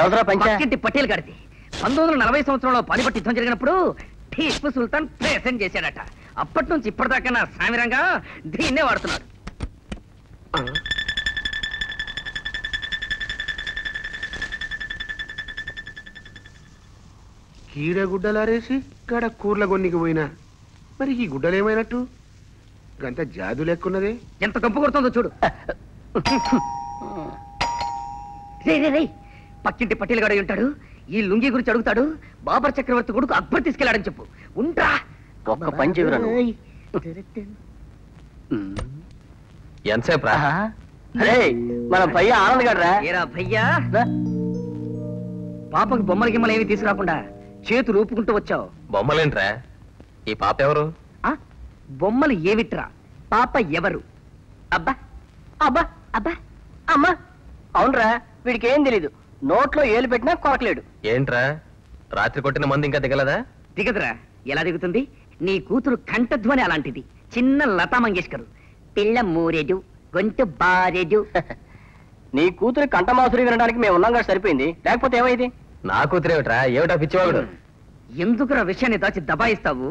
ఎవరా పంచాయతీ పటేల్ గారిది 1940 సంవత్సరంలో పానిపట్టు యుద్ధం జరిగినప్పుడు టీపు సుల్తాన్ ప్రెసెంట్ చేశాడట. అప్పటి నుంచి ఇప్పటిదాకా నా సామిరంగా దీన్నే వాడుతున్నాడు. కీడ గుడ్డలారేసి గడ కూర్ల గొన్నికి పోయినా మరి ఈ గుడ్డలేమైనట్టు గంత జాదు లెక్కున్నదే. ఎంత కంపు కొడుతుందో చూడు. పక్కింటి పట్టేలు గడ ఉంటాడు. ఈ లుంగి గురించి అడుగుతాడు. బాబర్ చక్రవర్తి కొడుకు అక్బర్ తీసుకెళ్ళాడని చెప్పు. ఉంటా ఒక్క పని చెవిరా. ఎంతసేపు రా? మన భయ్య ఆనంద్ గడ్రా. ఏరా భయ్యా, పాపకి బొమ్మల గిమ్మలు ఏమి తీసుకురాకుండా చేతులు ఊపుకుంటూ వచ్చావు. బొమ్మలేంట్రా? ఈ పాప ఎవరు? బొమ్మలు ఏమిట్రా? పాప ఎవరు? అబ్బా అబ్బా అబ్బా అమ్మా. అవునరా, వీడికి ఏం తెలీదు. నోట్లో ఏలు పెట్టినా కొరకలేడు. ఏంట్రా రాత్రి కొట్టిన మంది ఇంకా దిగలదా? దిగదురా. ఎలా దిగుతుంది? నీ కూతురు కంఠధ్వని అలాంటిది. చిన్న లతా మంగేష్కర్. పిల్ల మూరెడు, గొంతు బారెడు. నీ కూతురు కంఠమాసురి వినడానికి మేము ఉన్నాం కదా, సరిపోయింది. లేకపోతే ఏమైంది? నా కూతురేమిట్రా? ఏమిటా పిచ్చివాడు? ఎందుకురా విషయాన్ని దాచి దబాయిస్తావు?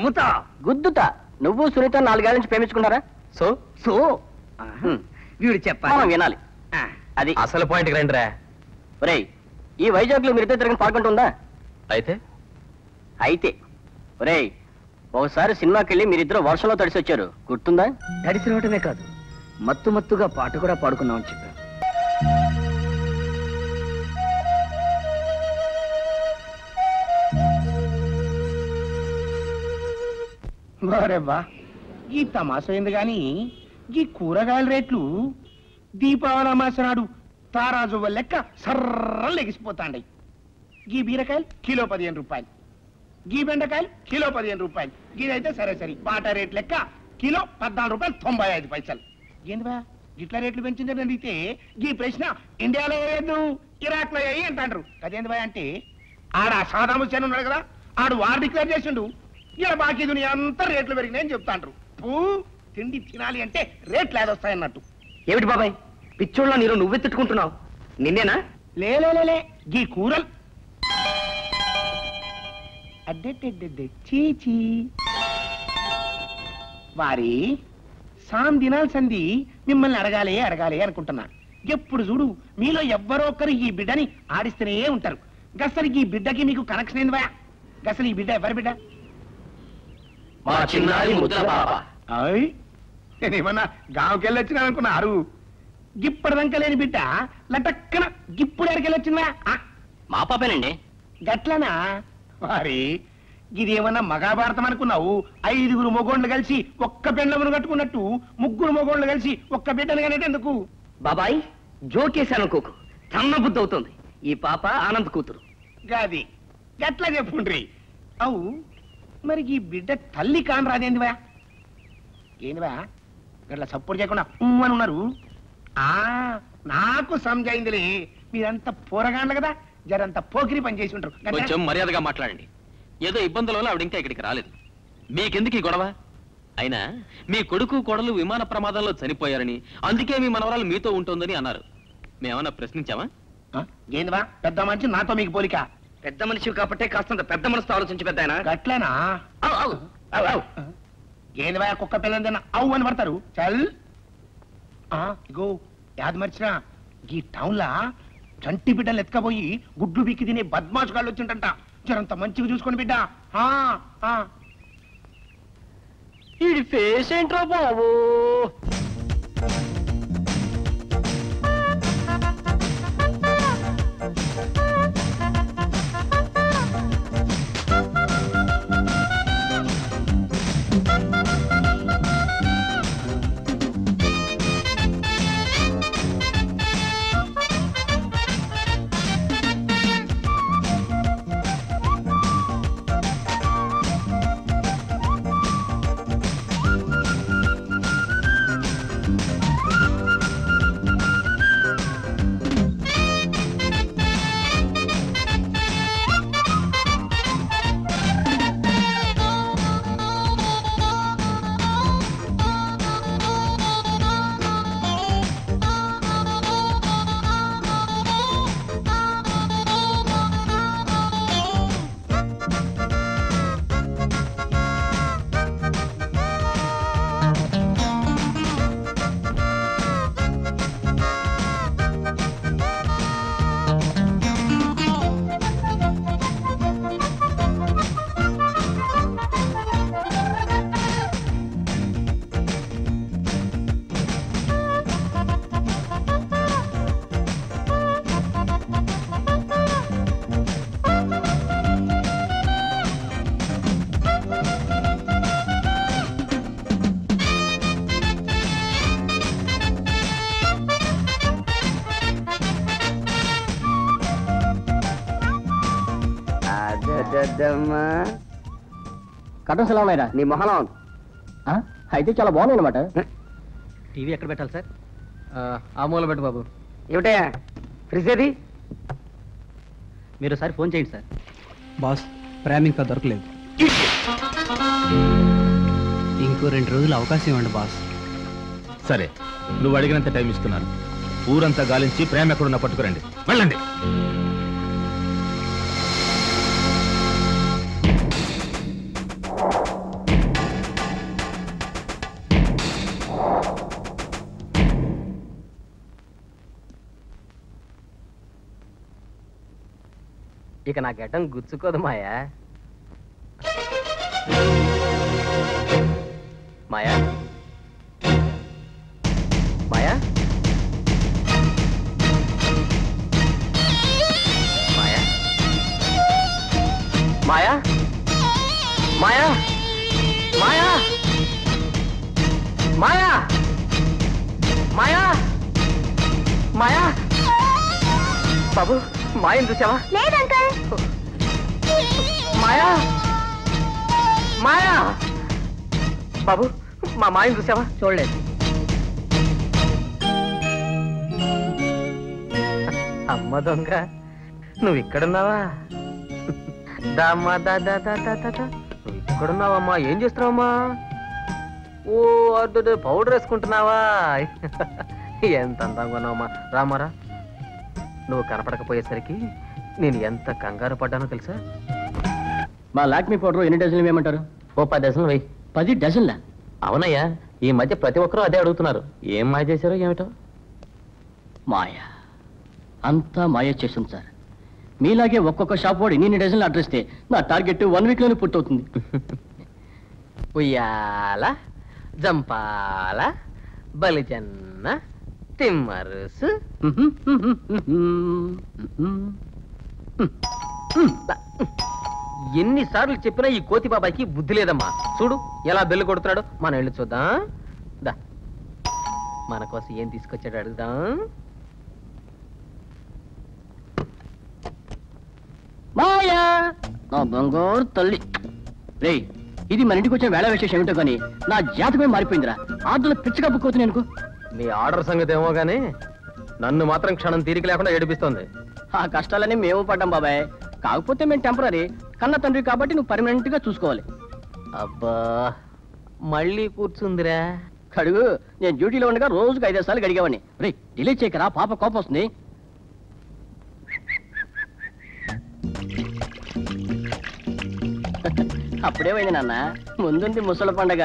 ముతా గుద్దుతా. నువ్వు సునీత 4 ఏళ్ల నుంచి ప్రేమించుకున్నారా? సో సో వీడు చెప్పాలి, వినాలి. అది అసలు పాయింట్కి రండిరా. ఒరేయ్, ఈ వైజాగ్ లో మీరిద్దరు తిరిగిన పార్క్ ఉందా? అయితే ఒరేయ్, ఒకసారి సినిమాకి వెళ్ళి మీరిద్దరు వర్షంలో తడిసి వచ్చారు, గుర్తుందా? తడిసి రావటమే కాదు, మత్తు మత్తుగా పాట కూడా పాడుకున్నామని చెప్పారు. బా ఈ తమాసైంది గాని ఈ కూరగాయల రేట్లు దీపావళి అమాస నాడు తారాజు లెక్క సర్రలు ఎగిసిపోతాండయి. గీ బీరకాయలు కిలో 15 రూపాయలు, గీ బెండకాయలు కిలో 15 రూపాయలు. గీదైతే సరే సరే బాటా రేట్ లెక్క కిలో 14 రూపాయలు 95 పైసలు. ఏందివా గిట్ల రేట్లు పెంచిందని అడిగితే ఈ ప్రశ్న ఇండియాలో వేయద్దు, ఇరాక్ లో వేయి అంటాండ్రు. అదేందివా అంటే ఆడ సాదాం హుస్సేన్ ఉన్నాడు కదా, ఆడు వార్ డిక్లేర్ చేసిండు. ఇలా బాకీ దునియా అంతా రేట్లు పెరిగినాయని చెప్తాండ్రు. తిండి తినాలి అంటే రేట్లు ఏదొస్తాయన్నట్టు. ఏమిటి బాబాయ్ పిచ్చోళ్ళ నీరు నువ్వే తిట్టుకుంటున్నావు? నిన్నేనా? లేలే గీ కూరలు అడ్డెడ్డెడ్డెడ్డె చీచీ వారి సాం దినాల సంధి మిమ్మల్ని అడగాలి అనుకుంటున్నా. ఎప్పుడు చూడు మీలో ఎవ్వరో ఒకరు ఈ బిడ్డని ఆడిస్తూనే ఉంటారు. గసలు ఈ బిడ్డకి మీకు కనెక్షన్ ఏంది? గసలు ఈ బిడ్డ ఎవరి బిడ్డ? మా చిన్నారి ముద్ర పాప. నేనేమన్నా గాంకెళ్ళి వచ్చినా అనుకున్నారు. గిప్పటిదాకా లేని బిడ్డ లటక్కన గిప్పుడు ఎడకెళ్ళొచ్చిందా? మా పాపేనండి. గట్లనా? మరి ఇదేమన్నా మహాభారతం అనుకున్నావు? 5 మొగోళ్ళు కలిసి ఒక్క పెండమును కట్టుకున్నట్టు 3 మొగోళ్ళు కలిసి ఒక్క బిడ్డను కనేది ఎందుకు? బాబాయ్ జోకేశానుకోకు, తన్న బుద్ధి అవుతుంది. ఈ పాప ఆనంద్ కూతురు. గాది గట్లా చెప్పుండ్రి. అవు మరి ఈ బిడ్డ తల్లి కాని రాదేందివా? ఏందివా గట్లా సపోర్ట్ చేయకుండా అని ఉన్నారు? నాకు సంజయిందిలే, మీరంతా పోరగాండ్లు కదా, జరంత పోకిరి పని చేసి ఉంటారు. కొంచెం మర్యాదగా మాట్లాడండి. ఏదో ఇబ్బందుల వల్ల ఆవిడ ఇంకా ఇక్కడికి రాలేదు. మీకెందుకు ఈ గొడవ? అయినా మీ కొడుకు కోడలు విమాన ప్రమాదంలో చనిపోయారని, అందుకే మీ మనవరాలు మీతో ఉంటుందని అన్నారు. మేమన్నా ప్రశ్నించామా? ఏందివా పెద్ద మనిషి నాతో మీకు పోలిక? పెద్ద మనిషి కాబట్టి కాస్తంత పెద్ద మనసుతో ఆలోచించి పెద్ద. గట్లనా? ఏందివా కుక్క పిల్లలు అవు అని పడతారు. చల్ ఇగో యాద మర్చినా, ఈ టౌన్ లా చంటి బిడ్డలు ఎత్తుకపోయి గుడ్లు బిక్కి తినే బద్మాష్ గాళ్ళు వచ్చింటంట. జరంత మంచిగా చూసుకోండి బిడ్డ. ఈ ఫేస్ ఏంట్రా బాబు? పెద్దమ్మా కటన్స్ ఎలా ఉన్నాయిరా? నీ మొహలం ఉంది. అయితే చాలా బాగున్నాయి అనమాట. టీవీ ఎక్కడ పెట్టాలి సార్? ఆ మూల పెట్టు బాబు. ఏమిటయ్యా ఫ్రిడ్జ్ అది? మీరు ఒకసారి ఫోన్ చేయండి సార్. బాస్ ప్రేమ ఇంకా దొరకలేదు. ఇంకో 2 రోజులు అవకాశం ఇవ్వండి బాస్. సరే, నువ్వు అడిగినంత టైం ఇస్తున్నాను. ఊరంతా గాలించి ప్రేమ ఎక్కడున్నా పట్టుకురండి. వెళ్ళండి. ఇక నా గడ్డం గుచ్చుకోదు మాయా. మాయా మాయా మాయా మాయా మాయా మాయా మాయా మాయా మాయా బాబు మాయని చూసావా? లేదంకల్. మాయా మాయా బాబు మా మాయని చూసావా? చూడలేదు. అమ్మ దొంగ, నువ్వు ఇక్కడున్నావా? దామ్మా దా దా దా దా దా దా. నువ్వు ఇక్కడున్నావమ్మా? ఏం చేస్తున్నావమ్మా? ఓ అడ్డు పౌడర్ వేసుకుంటున్నావా? ఎంత అందంగా ఉన్నావమ్మా. రామారా, నువ్వు కనపడకపోయేసరికి నేను ఎంత కంగారు పడ్డానో తెలుసా? మా లాక్మీ పౌడర్ ఎన్ని డజన్లు వేయమంటారు? ఓ 10 డజన్లు వెయ్యి. 10 డజన్లా? అవునయ్యా, ఈ మధ్య ప్రతి ఒక్కరూ అదే అడుగుతున్నారు. ఏం మాయ చేశారో ఏమిటో. మాయ అంతా మాయ చేస్తుంది సార్. మీలాగే ఒక్కొక్క షాప్ వాడు ఇన్ని డజన్లు అడ్రస్ ఇస్తే నా టార్గెట్ 1 వీక్లోనే పూర్తవుతుంది. ఉయ్యాల, జంపాల, బలిజన్న, తిమ్మరుసు. ఎన్నిసార్లు చెప్పినా ఈ కోతి బాబాయ్కి బుద్ధి లేదమ్మా. చూడు ఎలా బెల్లు కొడుతున్నాడు. మనం వెళ్ళి చూద్దాం దా. మన కోసం ఏం తీసుకొచ్చాడు అడుగుదాం. మాయా నా బంగారు తల్లి. రే, ఇది మన ఇంటికి వచ్చిన వేళ విశేషం ఏమిటో కానీ నా జాతకమే మారిపోయిందిరా. ఆర్డర్లు పిచ్చగా బుక్ అవుతుంది అనుకో. మీ ఆర్డర్ సంగతి ఏమో గానీ నన్ను మాత్రం క్షణం తీరిక లేకుండా ఏడిపిస్తోంది. ఆ కష్టాలన్నీ మేము పడ్డాం బాబాయ్. కాకపోతే మేము టెంపరీ. కన్న తండ్రి కాబట్టి నువ్వు పర్మనెంట్ గా చూసుకోవాలి. అబ్బా, మళ్ళీ కూర్చుందిరా. కడుగు. నేను డ్యూటీలో ఉండగా రోజుకు 5 సార్లు గడిగేవాడిని. రే, డిలే చేయకరా, పాప కోపం వస్తుంది. అప్పుడేమైంది నాన్న, ముందుంది ముసల పండగ.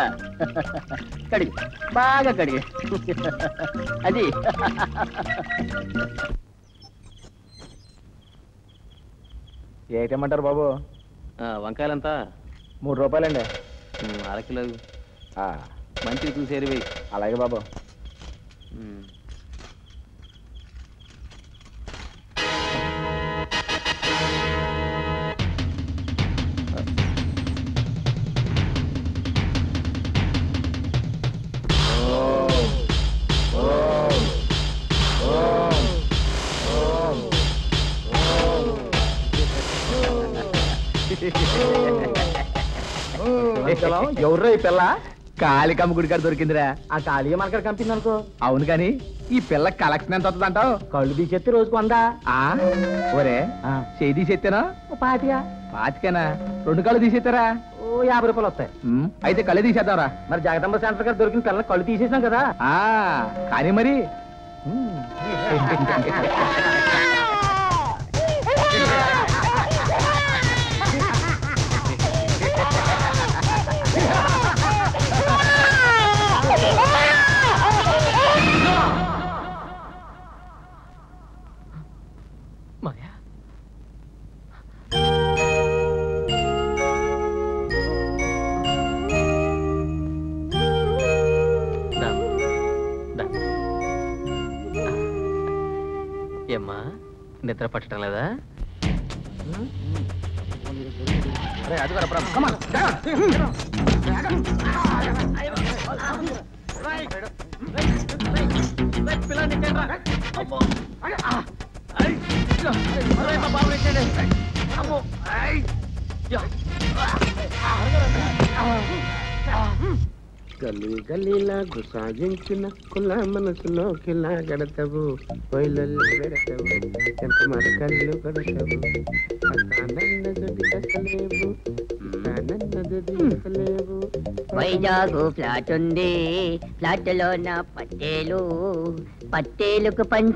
కడిగి బాగా కడిగి. అది ఏటేమంటారు బాబు? వంకాయలంతా 3 రూపాయలండి. 1/2 కిలో మంచిగా చూసేది వెయ్యి. అలాగే బాబు. ఎవర్రా ఈ పిల్ల? కాళికమ్మ గుడి కాడ దొరికిందిరా. ఆ ఖాళీ మనకడ కంపింది అనుకో. అవును కానీ ఈ పిల్ల కలెక్షన్ ఎంత వస్తుంది అంటావు? కళ్ళు తీసేస్తే రోజుకు 100. ఒరే, చేయి తీసేత్తేనా? 25. 25కేనా? 2 కళ్ళు తీసేస్తారా? ఓ 50 రూపాయలు వస్తాయి. అయితే కళ్ళు తీసేద్దాంరా. మరి జగదంబ సెంటర్ గారు దొరికిన పిల్లలు కళ్ళు తీసేసాం కదా. కానీ మరి మాయా, ఏమ్మా నిద్ర పట్టడం లేదా? అది కూడా గల్లీ గల్లీలా గుసాగించిన కుల మనసులో కిలా గడతవు పొయ్యిలల్లి పెడతావు ఎంత మన కళ్ళు గడతవు నన్నది కసలేవు నన్నది కసలేవు. వైజాగ్ ఫ్లాట్ ఉంది, ఫ్లాట్ లో నా పట్టేలు, పట్టేలుకు